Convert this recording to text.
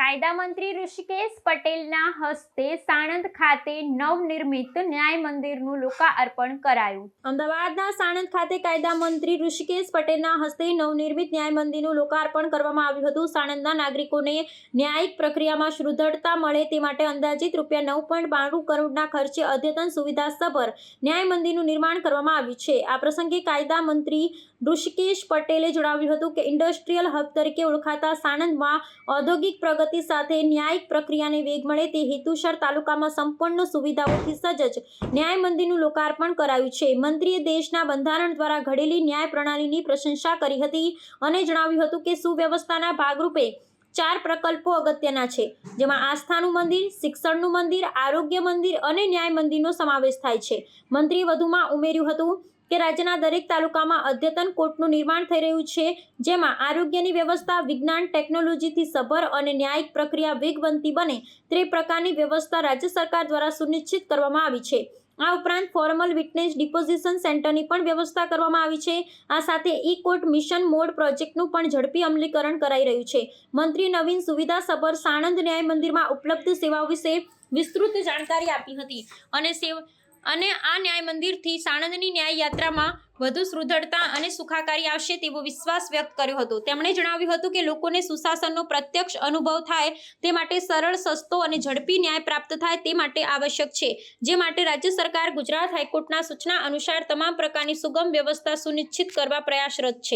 કાયદા મંત્રી ઋષિકેશ પટેલના હસ્તે સાણંદ ખાતે નવનિર્મિત ન્યાય મંદિરનું લોકાર્પણ કરાયું। અમદાવાદના સાણંદ ખાતે કાયદા મંત્રી ઋષિકેશ પટેલના હસ્તે નવનિર્મિત ન્યાય મંદિરનું લોકાર્પણ કરવામાં આવ્યું હતું। સાણંદના નાગરિકોને ન્યાયિક પ્રક્રિયામાં સુદૃઢતા મળે તે માટે અંદાજિત ₹9.92 કરોડના ખર્ચે અદ્યતન સુવિધાસભર ન્યાય મંદિરનું નિર્માણ કરવામાં આવ્યું છે। આ પ્રસંગે કાયદા મંત્રી ઋષિકેશ પટેલે જણાવ્યું હતું કે ઇન્ડસ્ટ્રીયલ હબ તરીકે ઓળખાતા સાણંદમાં ઔદ્યોગિક પ્રગતિ સાથે ન્યાયિક પ્રક્રિયાને વેગ મળે તે હેતુસર તાલુકામાં સંપૂર્ણ સુવિધાઓથી સજ્જ ન્યાય મંદિરનું લોકાર્પણ કરાયું છે। મંત્રીએ દેશના બંધારણ દ્વારા ઘડેલી ન્યાય પ્રણાલીની પ્રશંસા કરી હતી અને જણાવ્યું હતું કે સુવ્યવસ્થાના ભાગરૂપે 4 પ્રકલ્પો અગત્યના છે, જેમાં આસ્થાનું મંદિર, શિક્ષણનું મંદિર, આરોગ્ય મંદિર અને ન્યાય મંદિરનો સમાવેશ થાય છે। મંત્રીએ વધુમાં ઉમેર્યું હતું કે રાજ્યના દરેક તાલુકામાં અદ્યતન કોર્ટનું નિર્માણ થઈ રહ્યું છે, જેમાં આરોગ્યની વ્યવસ્થા વિજ્ઞાન ટેકનોલોજીથી સભર અને ન્યાયિક પ્રક્રિયા વેગવંતી બને તે પ્રકારની વ્યવસ્થા રાજ્ય સરકાર દ્વારા સુનિશ્ચિત કરવામાં આવી છે। આ ઉપરાંત ફોર્મલ વિટનેસ ડિપોઝિશન સેન્ટરની પણ વ્યવસ્થા કરવામાં આવી છે। આ સાથે ઈ કોર્ટ મિશન મોડ પ્રોજેક્ટનું પણ ઝડપી અમલીકરણ કરાઈ રહ્યું છે। મંત્રીએ નવીન સુવિધાસભર સાણંદ ન્યાય મંદિરમાં ઉપલબ્ધ સેવાઓ વિશે વિસ્તૃત જાણકારી આપી હતી અને આ ન્યાય મંદિરથી સાણંદની ન્યાય યાત્રામાં વધુ સુદૃઢતા અને સુખાકારી આવશે તેવો વિશ્વાસ વ્યક્ત કર્યો હતો। તેમણે જણાવ્યું હતું કે લોકોને સુશાસનનો પ્રત્યક્ષ અનુભવ થાય તે માટે સરળ, સસ્તો અને ઝડપી ન્યાય પ્રાપ્ત થાય તે માટે આવશ્યક છે, જે માટે રાજ્ય સરકાર ગુજરાત હાઈકોર્ટના સૂચના અનુસાર તમામ પ્રકારની સુગમ વ્યવસ્થા સુનિશ્ચિત કરવા પ્રયાસરત છે।